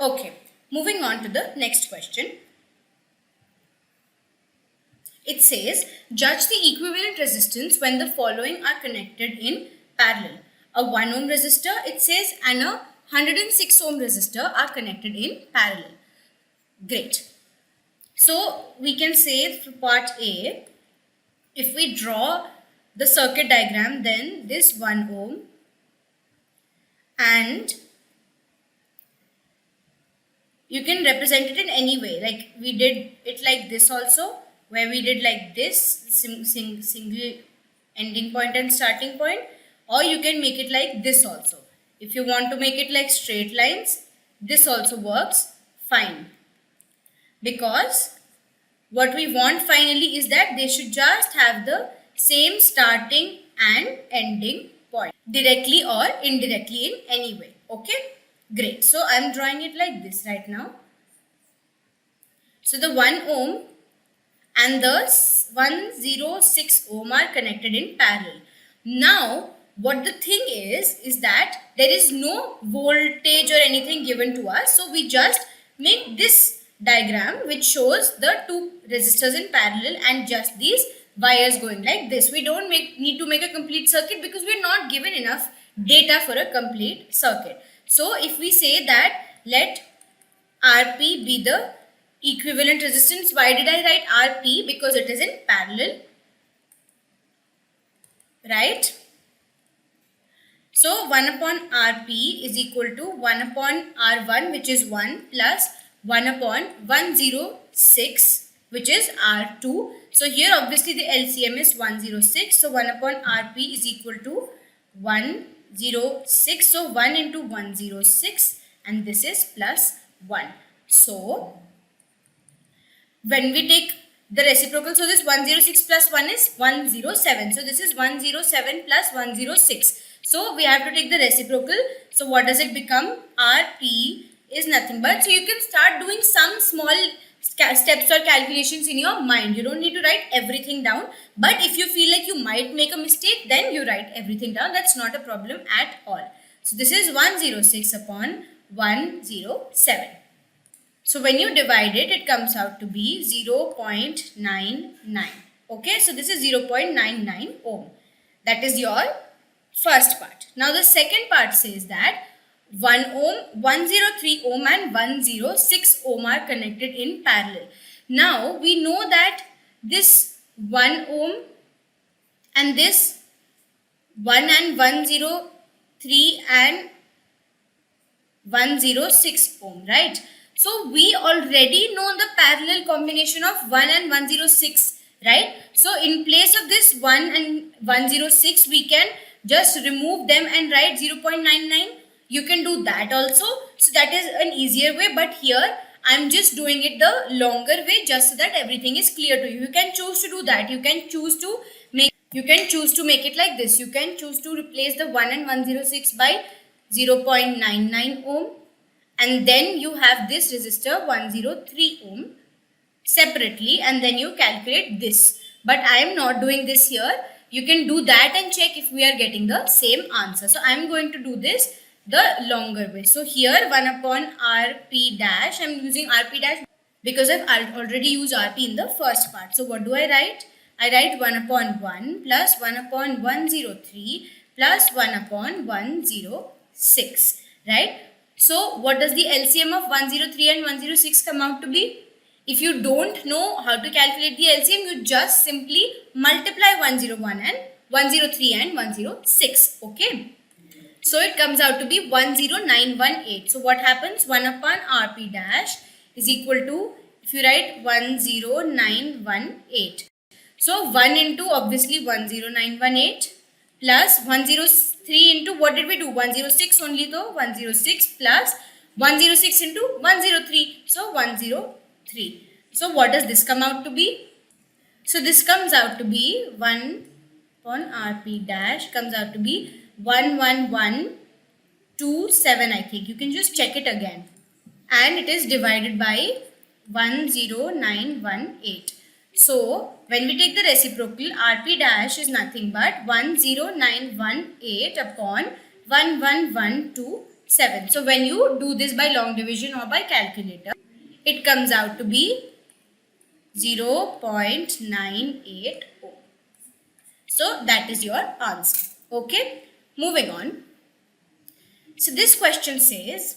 Okay, moving on to the next question. It says, judge the equivalent resistance when the following are connected in parallel. A 1 ohm resistor, it says, and a 106 ohm resistor are connected in parallel. Great. So we can say for part A, if we draw the circuit diagram, then this 1 ohm and you can represent it in any way. Like we did it like this also, where we did like this single ending point and starting point, or you can make it like this also. If you want to make it like straight lines, this also works fine, because what we want finally is that they should just have the same starting and ending point, directly or indirectly in any way. Okay, great. So I'm drawing it like this right now. So the 1 ohm and the 106 ohm are connected in parallel. Now, what the thing is that there is no voltage or anything given to us. So we just make this diagram which shows the two resistors in parallel and just these wires going like this. We don't need to make a complete circuit because we're not given enough data for a complete circuit. So if we say that let Rp be the equivalent resistance. Why did I write Rp? Because it is in parallel, right? So 1 upon Rp is equal to 1 upon R1, which is 1, plus 1 upon 106, which is R2. So here obviously the LCM is 106. So 1 upon Rp is equal to 106. So 1 into 106, and this is plus 1. So when we take the reciprocal, so this 106 plus 1 is 107. So this is 107 plus 106. So we have to take the reciprocal. So what does it become? Rp is nothing but, so you can start doing some small steps or calculations in your mind. You don't need to write everything down. But if you feel like you might make a mistake, then you write everything down. That's not a problem at all. So this is 106 upon 107. So when you divide it, it comes out to be 0.99. Okay, so this is 0.99 ohm. That is your first part. Now the second part says that 1 ohm, 103 ohm and 106 ohm are connected in parallel. Now we know that this 1 ohm and this 1 and 103 and 106 ohm, right? So we already know the parallel combination of 1 and 106, right? So in place of this 1 and 106, we can just remove them and write 0.99. You can do that also. So that is an easier way, but here I'm just doing it the longer way just so that everything is clear to you. You can choose to do that. You can choose to make it like this. You can choose to replace the 1 and 106 by 0.99 ohm, and then you have this resistor 103 ohm separately, and then you calculate this. But I am not doing this here. You can do that and check if we are getting the same answer. So I am going to do this the longer way. So here 1 upon Rp dash, I am using Rp dash because I've already used Rp in the first part. So what do I write? I write 1 upon 1 plus 1 upon 103 plus 1 upon 106, right? So what does the LCM of 103 and 106 come out to be? If you don't know how to calculate the LCM, you just simply multiply 101 and 103 and 106, okay? So it comes out to be 10918. So what happens? 1 upon Rp dash is equal to, if you write 10918. So 1 into obviously 10918 plus 103 into, what did we do? 106 only though. 106 plus 106 into 103. So 103. So what does this come out to be? So this comes out to be 1 upon Rp dash comes out to be 11127, I think. You can just check it again. And it is divided by 10918. So when we take the reciprocal, Rp dash is nothing but 10918 upon 11127. 7. So when you do this by long division or by calculator, it comes out to be 0.98 ohm. So that is your answer. Okay, moving on. So this question says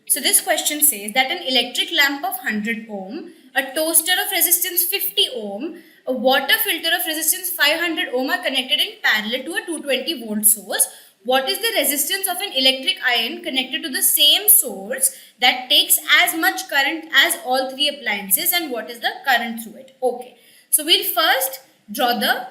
that an electric lamp of 100 ohm, a toaster of resistance 50 ohm, a water filter of resistance 500 ohm are connected in parallel to a 220 volt source. What is the resistance of an electric iron connected to the same source that takes as much current as all three appliances, and what is the current through it? Okay, so we'll first draw the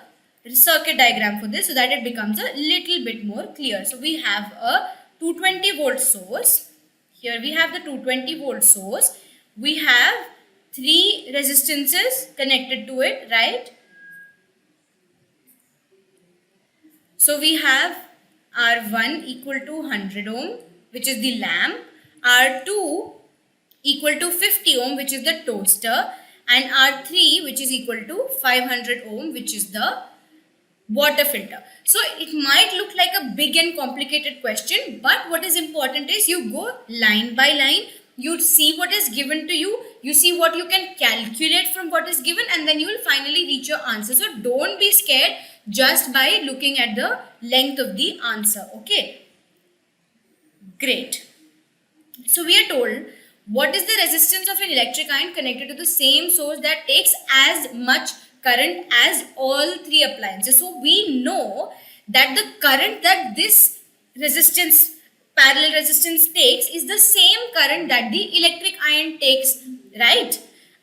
circuit diagram for this so that it becomes a little bit more clear. So we have a 220 volt source. Here we have the 220 volt source. We have three resistances connected to it, right? So we have R1 equal to 100 ohm, which is the lamp, R2 equal to 50 ohm, which is the toaster, and R3 which is equal to 500 ohm, which is the water filter. So it might look like a big and complicated question, but what is important is you go line by line, you see what is given to you, you see what you can calculate from what is given, and then you will finally reach your answer. So don't be scared just by looking at the length of the answer. Okay, great. So we are told, what is the resistance of an electric iron connected to the same source that takes as much current as all three appliances? So we know that the current that this resistance, parallel resistance, takes is the same current that the electric iron takes, right?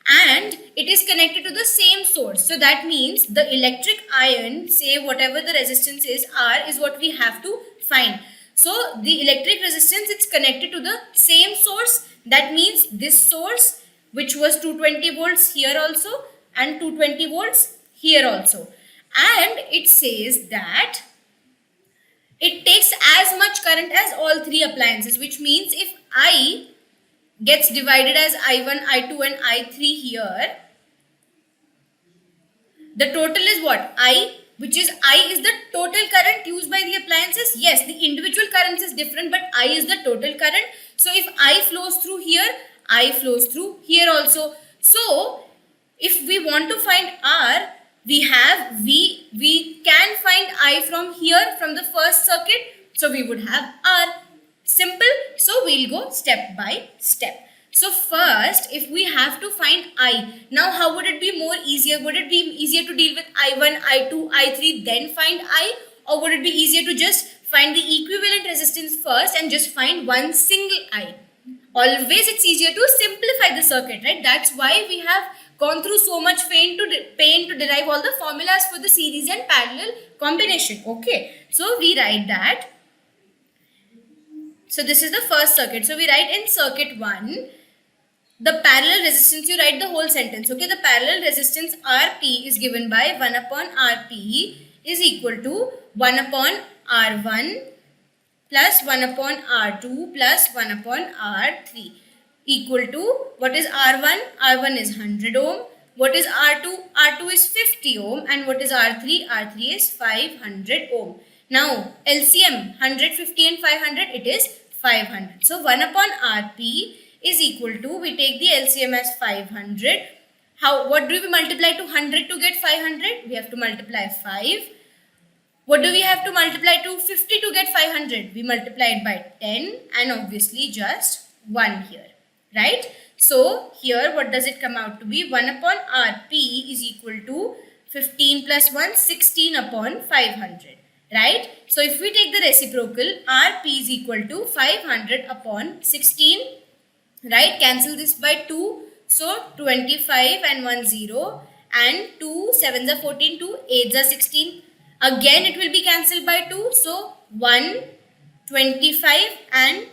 And it is connected to the same source. So that means the electric iron, say whatever the resistance is, R, is what we have to find. So the electric resistance, it's connected to the same source. That means this source, which was 220 volts here also, and 220 volts here also. And it says that it takes as much current as all three appliances, which means if I gets divided as I1, I2 and I3 here, the total is what? I, which is I is the total current used by the appliances. Yes, the individual currents is different, but I is the total current. So if I flows through here, I flows through here also. So if we want to find R, we can find I from here, from the first circuit. So we would have R. Simple. So we'll go step by step. So first, if we have to find I, now how would it be more easier? Would it be easier to deal with I1, I2, I3, then find I? Or would it be easier to just find the equivalent resistance first and just find one single I? Always it's easier to simplify the circuit, right? That's why we have gone through so much pain to derive all the formulas for the series and parallel combination. Okay, so we write that. So this is the first circuit. So we write in circuit 1, the parallel resistance, you write the whole sentence. Okay, the parallel resistance Rp is given by 1 upon Rp is equal to 1 upon R1 plus 1 upon R2 plus 1 upon R3 equal to, what is R1? R1 is 100 ohm. What is R2? R2 is 50 ohm. And what is R3? R3 is 500 ohm. Now LCM 150 and 500, it is 500. So 1 upon Rp is equal to, we take the LCM as 500. What do we multiply to 100 to get 500? We have to multiply 5. What do we have to multiply to 50 to get 500? We multiply it by 10 and obviously just 1 here, right? So here what does it come out to be? 1 upon Rp is equal to 15 plus 1, 16 upon 500, right? So if we take the reciprocal, Rp is equal to 500 upon 16, right? Cancel this by 2. So 25 and 1 0 and 2 7s are 14, 2 8s are 16. Again it will be cancelled by 2. So 1 25 and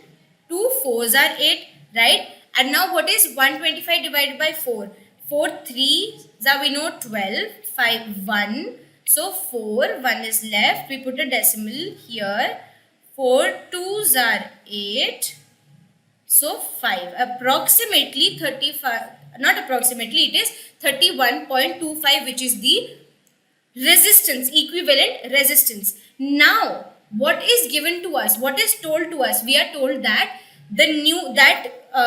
2 4s are 8, right? And now what is 125 divided by 4? 4 3s are, we know, 12, 5 1. So 4, 1 is left. We put a decimal here. 4 2s are 8. So 5, approximately 35, not approximately, it is 31.25, which is the resistance, equivalent resistance. Now, what is given to us, what is told to us? We are told that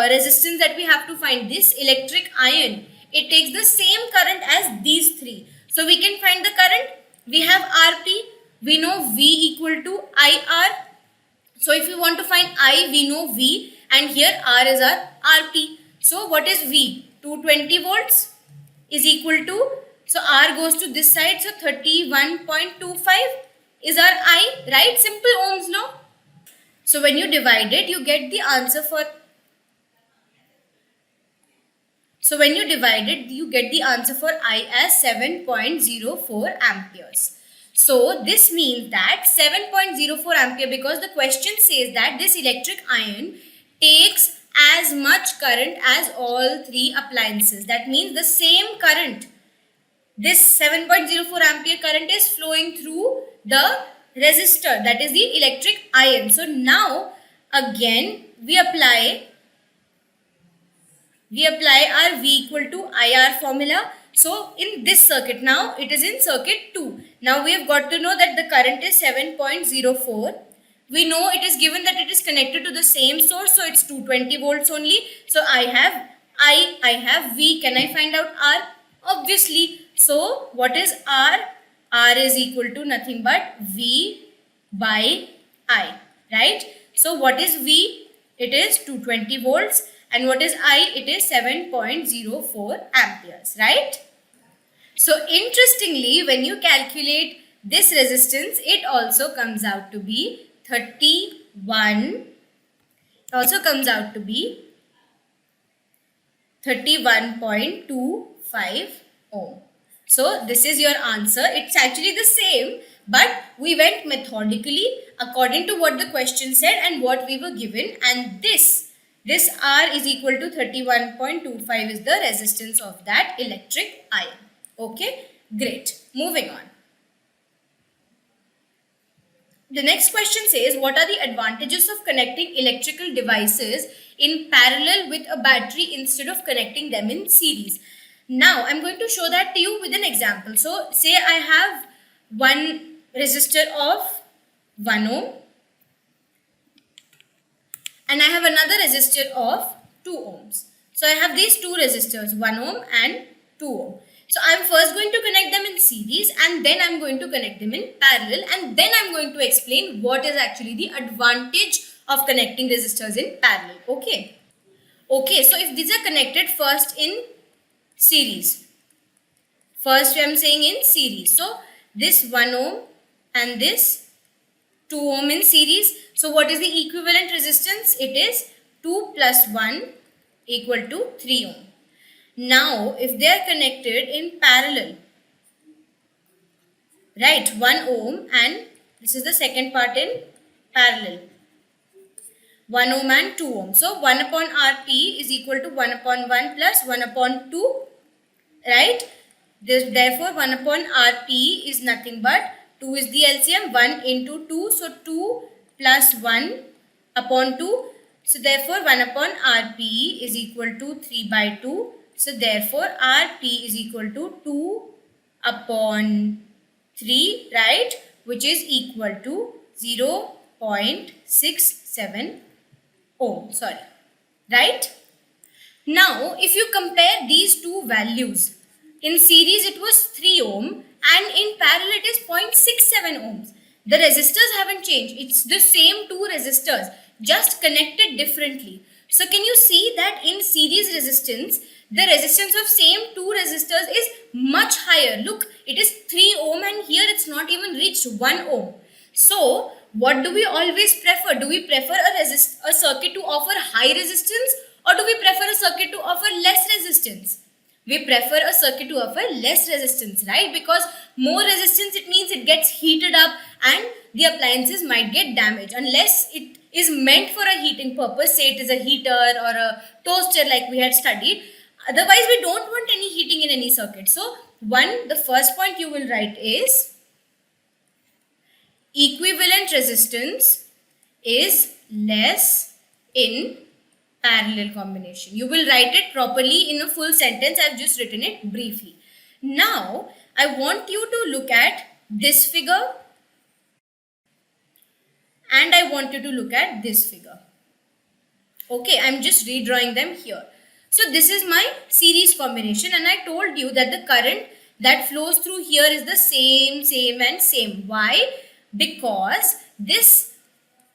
resistance that we have to find, this electric iron, it takes the same current as these three. So we can find the current. We have Rp, we know V equal to IR. So if we want to find I, we know V, and here R is our Rp. So what is V? 220 volts is equal to, so R goes to this side, so 31.25 is our I, right? Simple Ohm's law. So when you divide it, you get the answer for, so when you divide it, you get the answer for I as 7.04 amperes. So this means that 7.04 ampere, because the question says that this electric iron takes as much current as all three appliances. That means the same current, this 7.04 ampere current is flowing through the resistor, that is the electric iron. So now again we apply our V equal to IR formula. So in this circuit, now it is in circuit 2. Now we have got to know that the current is 7.04. We know it is given that it is connected to the same source, so it's 220 volts only. So I have V. Can I find out R? Obviously. So what is R? R is equal to nothing but V by I, right? So what is V? It is 220 volts. And what is I? It is 7.04 amperes, right? So interestingly, when you calculate this resistance, it also comes out to be 31.25 ohm. So this is your answer. It's actually the same, but we went methodically according to what the question said and what we were given, and this R is equal to 31.25 is the resistance of that electric iron. Okay, great. Moving on. The next question says, what are the advantages of connecting electrical devices in parallel with a battery instead of connecting them in series? Now, I'm going to show that to you with an example. So, say I have one resistor of 1 ohm and I have another resistor of 2 ohms. So, I have these two resistors, 1 ohm and 2 ohm. So, I'm first going to connect them in series and then I'm going to connect them in parallel, and then I'm going to explain what is actually the advantage of connecting resistors in parallel. Okay. Okay, so if these are connected first in series. First I am saying in series. So this 1 ohm and this 2 ohm in series. So what is the equivalent resistance? It is 2 plus 1 equal to 3 ohm. Now if they are connected in parallel, right, 1 ohm and this is the second part in parallel, 1 ohm and 2 ohm. So 1 upon Rp is equal to 1 upon 1 plus 1 upon 2, right? Therefore 1 upon Rp is nothing but 2 is the LCM, 1 into 2. So 2 plus 1 upon 2. So therefore 1 upon Rp is equal to 3 by 2. So therefore Rp is equal to 2 upon 3, right? Which is equal to 0.67 ohm, sorry, right? Now, if you compare these two values, in series it was 3 ohm and in parallel it is 0.67 ohms. The resistors haven't changed. It's the same two resistors, just connected differently. So can you see that in series resistance, the resistance of same two resistors is much higher. Look, it is 3 ohm and here it's not even reached 1 ohm. So what do we always prefer? Do we prefer a circuit to offer high resistance, or do we prefer a circuit to offer less resistance? We prefer a circuit to offer less resistance, right? Because more resistance, it means it gets heated up and the appliances might get damaged unless it is meant for a heating purpose. Say it is a heater or a toaster like we had studied. Otherwise, we don't want any heating in any circuit. So, the first point you will write is equivalent resistance is less in parallel combination. You will write it properly in a full sentence. I have just written it briefly. Now, I want you to look at this figure. And I want you to look at this figure. Okay, I'm just redrawing them here. So this is my series combination, and I told you that the current that flows through here is the same and same. Why? Because this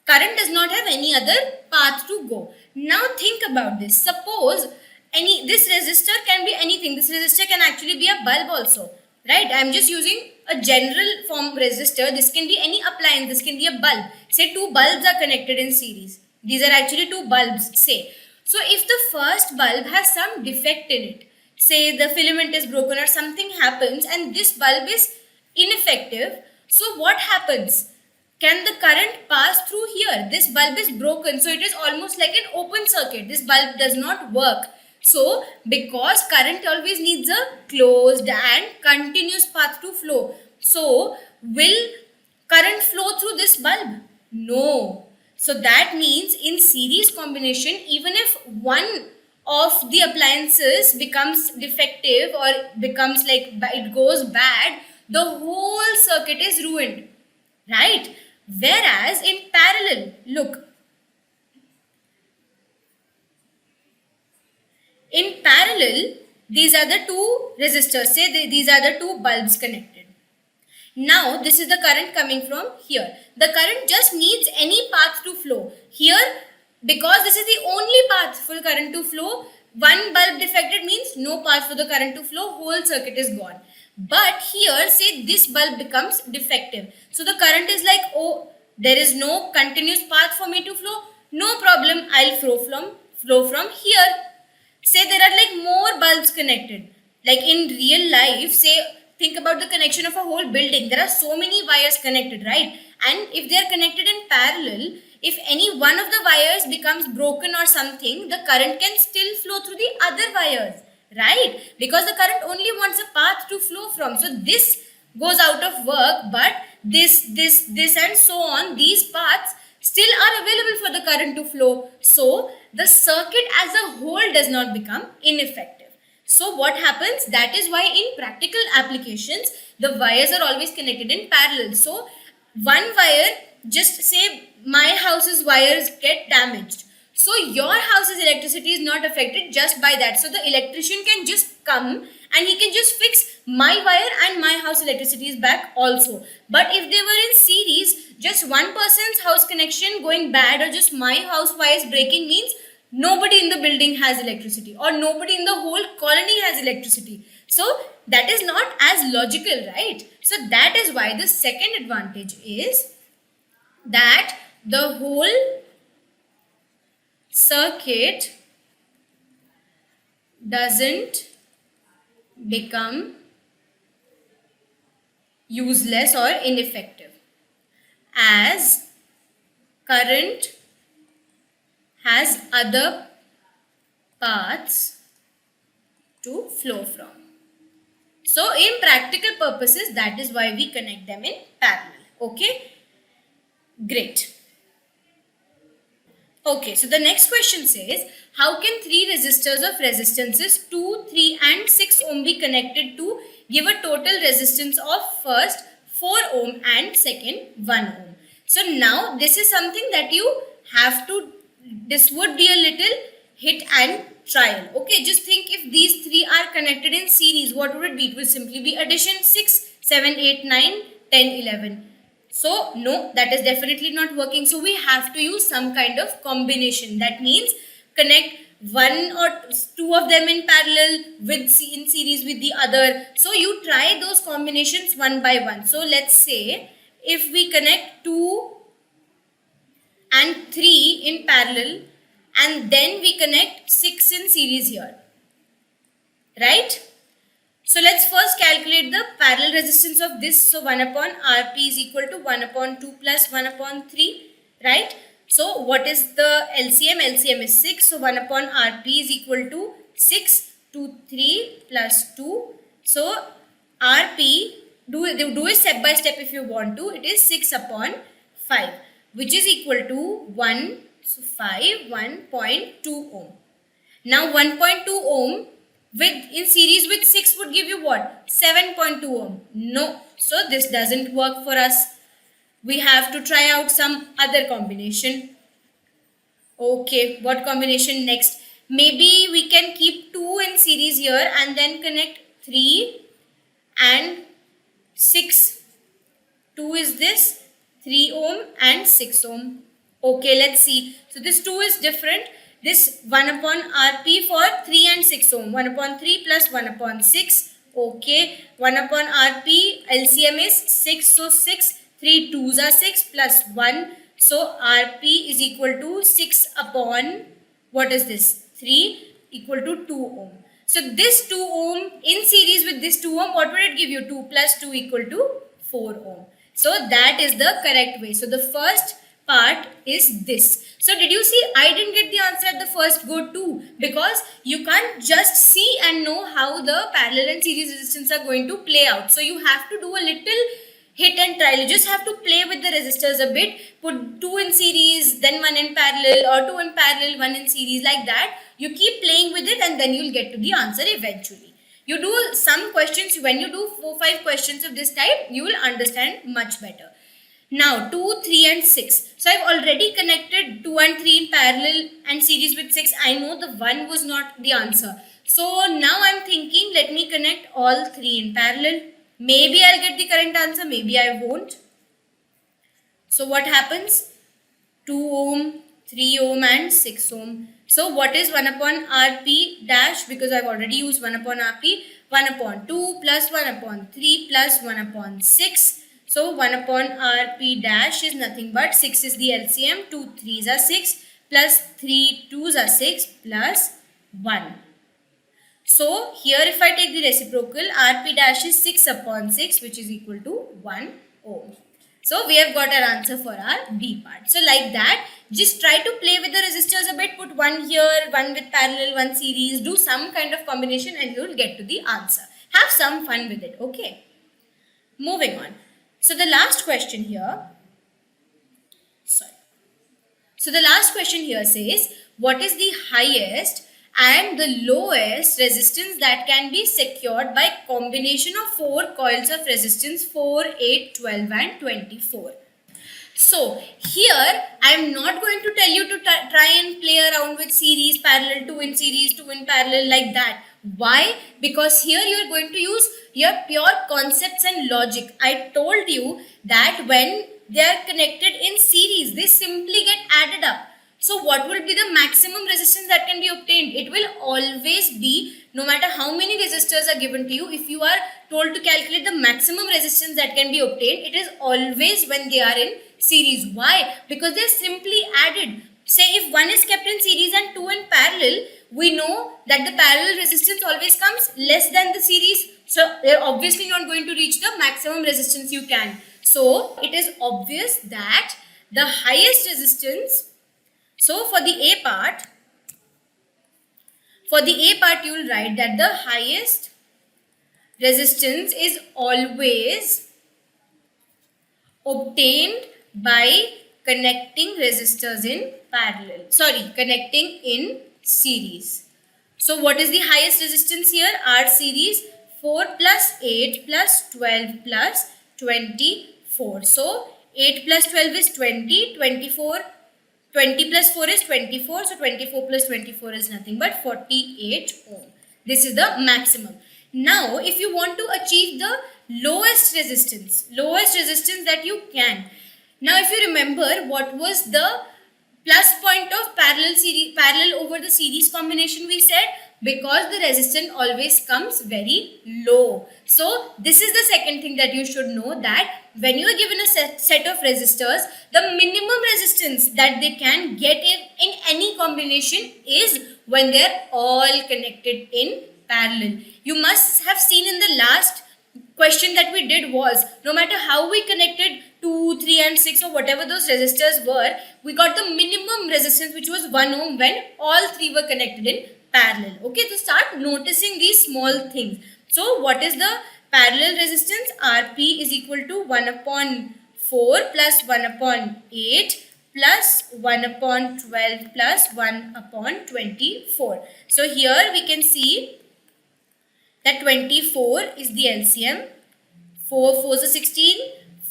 current does not have any other path to go. Now think about this. Suppose this resistor can be anything. This resistor can actually be a bulb also, right? I'm just using a general form resistor. This can be any appliance. This can be a bulb. Say two bulbs are connected in series. These are actually two bulbs, say. So if the first bulb has some defect in it, say the filament is broken or something happens and this bulb is ineffective, so what happens? Can the current pass through here? This bulb is broken, so it is almost like an open circuit. This bulb does not work. So, because current always needs a closed and continuous path to flow. So, will current flow through this bulb? No. So, that means in series combination, even if one of the appliances becomes defective or becomes like it goes bad, the whole circuit is ruined, right? Whereas in parallel, look, in parallel, these are the two resistors, say these are the two bulbs connected. Now, this is the current coming from here. The current just needs any path to flow. Here, because this is the only path for the current to flow, one bulb defected means no path for the current to flow, whole circuit is gone. But here, say this bulb becomes defective. So, the current is like, oh, there is no continuous path for me to flow. No problem, I'll flow from here. Say there are like more bulbs connected. Like in real life, say think about the connection of a whole building. There are so many wires connected, right? And if they are connected in parallel, if any one of the wires becomes broken or something, the current can still flow through the other wires, right? Because the current only wants a path to flow from. So this goes out of work, but this and so on, these paths still are available for the current to flow. So the circuit as a whole does not become ineffective. So what happens? That is why in practical applications, the wires are always connected in parallel. So one wire, just say my house's wires get damaged. So your house's electricity is not affected just by that. So the electrician can just come and he can just fix my wire and my house electricity is back also. But if they were in series, just one person's house connection going bad or just my house wires breaking means nobody in the building has electricity or nobody in the whole colony has electricity. So that is not as logical, right? So that is why the second advantage is that the whole circuit doesn't become useless or ineffective as current has other paths to flow from. So in practical purposes, that is why we connect them in parallel. Okay, great. Okay, so the next question says, how can three resistors of resistances 2, 3 and 6 ohm be connected to give a total resistance of first 4 ohm and second 1 ohm? So now this is something that you have to, this would be a little hit and trial. Okay, just think if these three are connected in series, what would it be? It would simply be addition 6, 7, 8, 9, 10, 11. So no, that is definitely not working. So we have to use some kind of combination. That means connect one or two of them in parallel with in series with the other. So you try those combinations one by one. So let's say if we connect 2 and 3 in parallel and then we connect 6 in series here, right? So let's first calculate the parallel resistance of this. So 1 upon Rp is equal to 1 upon 2 plus 1 upon 3, right? So what is the LCM? LCM is 6. So 1 upon Rp is equal to 6 to 3 plus 2. So Rp, do it step by step if you want to. It is 6 upon 5, which is equal to 1, so 5, 1.2 ohm. Now 1.2 ohm in series with 6 would give you what? 7.2 ohm. No. So this doesn't work for us. we have to try out some other combination. Okay, what combination next? Maybe we can keep 2 in series here and then connect 3 and 6. 2 is this, 3 ohm and 6 ohm. Okay, let's see. So this 2 is different. This 1 upon Rp for 3 and 6 ohm. 1 upon 3 plus 1 upon 6. Okay, 1 upon Rp, LCM is 6. So 6, 3 2s are 6 plus 1. So Rp is equal to 6 upon, what is this? 3 equal to 2 ohm. So this 2 ohm in series with this 2 ohm, what would it give you? 2 plus 2 equal to 4 ohm. So that is the correct way. So the first part is this. So did you see I didn't get the answer at the first go too, because you can't just see and know how the parallel and series resistance are going to play out. So you have to do a little hit and trial. You just have to play with the resistors a bit, put 2 in series, then 1 in parallel, or 2 in parallel, 1 in series, like that. You keep playing with it and then you'll get to the answer eventually. You do some questions, when you do 4-5 questions of this type, you will understand much better. Now 2, 3 and 6. So I've already connected 2 and 3 in parallel and series with 6. I know the 1 was not the answer. So now I'm thinking, let me connect all 3 in parallel. Maybe I'll get the correct answer, maybe I won't. So what happens? 2 ohm, 3 ohm and 6 ohm. So what is 1 upon Rp dash? Because I've already used 1 upon Rp. 1 upon 2 plus 1 upon 3 plus 1 upon 6. So 1 upon Rp dash is nothing but 6 is the LCM. 2 3s are 6 plus 3 2s are 6 plus 1. So here if I take the reciprocal, Rp dash is 6 upon 6, which is equal to 1 ohm. So we have got our answer for our B part. So like that, just try to play with the resistors a bit. Put 1 here, 1 with parallel, 1 series. Do some kind of combination and you will get to the answer. Have some fun with it. Okay. Moving on. So the last question here. Sorry. So the last question here says, what is the highest and the lowest resistance that can be secured by combination of 4 coils of resistance 4, 8, 12 and 24. So here I am not going to tell you to try and play around with series, parallel, 2 in series, 2 in parallel, like that. Why? Because here you are going to use your pure concepts and logic. I told you that when they are connected in series, they simply get added up. So what will be the maximum resistance that can be obtained? It will always be, no matter how many resistors are given to you, if you are told to calculate the maximum resistance that can be obtained, it is always when they are in series. Why? Because they are simply added. Say if 1 is kept in series and 2 in parallel, we know that the parallel resistance always comes less than the series. So they are obviously not going to reach the maximum resistance you can. So it is obvious that the highest resistance, so for the A part, you will write that the highest resistance is always obtained by connecting resistors in parallel. Sorry, connecting in series. So what is the highest resistance here? R series 4 plus 8 plus 12 plus 24. So 8 plus 12 is 20, 24. 20 plus 4 is 24. So 24 plus 24 is nothing but 48 ohm. This is the maximum. Now, if you want to achieve the lowest resistance that you can. Now, if you remember, what was the plus point of parallel over the series combination we said? Because the resistance always comes very low. So this is the second thing that you should know, that when you are given a set of resistors, the minimum resistance that they can get in any combination is when they are all connected in parallel. You must have seen in the last question that we did was, no matter how we connected 2, 3 and 6 or whatever those resistors were, we got the minimum resistance, which was 1 ohm when all 3 were connected in parallel. Okay, so start noticing these small things. So what is the parallel resistance? Rp is equal to 1 upon 4 plus 1 upon 8 plus 1 upon 12 plus 1 upon 24. So here we can see that 24 is the LCM. 4 4s are 16,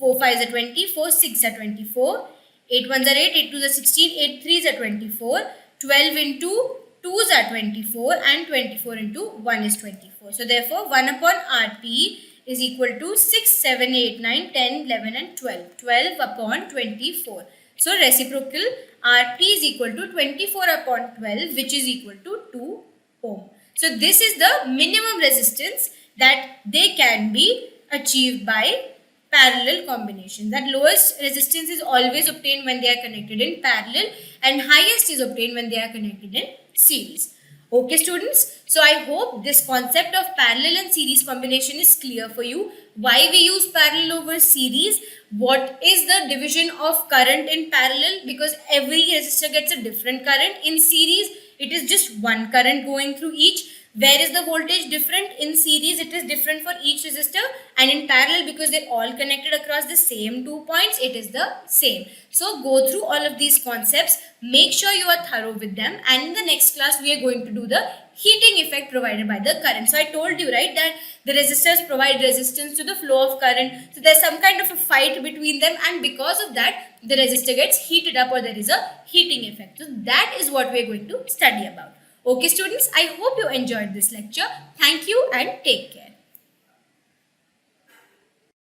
4 5s are 20, 4 6 are 24, 8 1s are 8, 8 2s are 16, 8 3s are 24, 12 into 2s are 24 and 24 into 1 is 24. So therefore 1 upon RP is equal to 6, 7, 8, 9, 10, 11 and 12. 12 upon 24. So reciprocal RP is equal to 24 upon 12, which is equal to 2 ohm. So this is the minimum resistance that they can be achieved by parallel combination. That lowest resistance is always obtained when they are connected in parallel and highest is obtained when they are connected in series. Okay students, so I hope this concept of parallel and series combination is clear for you. Why we use parallel over series, what is the division of current in parallel, because every resistor gets a different current. In series it is just one current going through each. Where is the voltage different? In series it is different for each resistor, and in parallel, because they're all connected across the same 2 points, it is the same. So go through all of these concepts, make sure you are thorough with them, and in the next class we are going to do the heating effect provided by the current. So I told you, right, that the resistors provide resistance to the flow of current. So there's some kind of a fight between them, and because of that the resistor gets heated up, or there is a heating effect. So that is what we are going to study about. Okay students, I hope you enjoyed this lecture. Thank you and take care.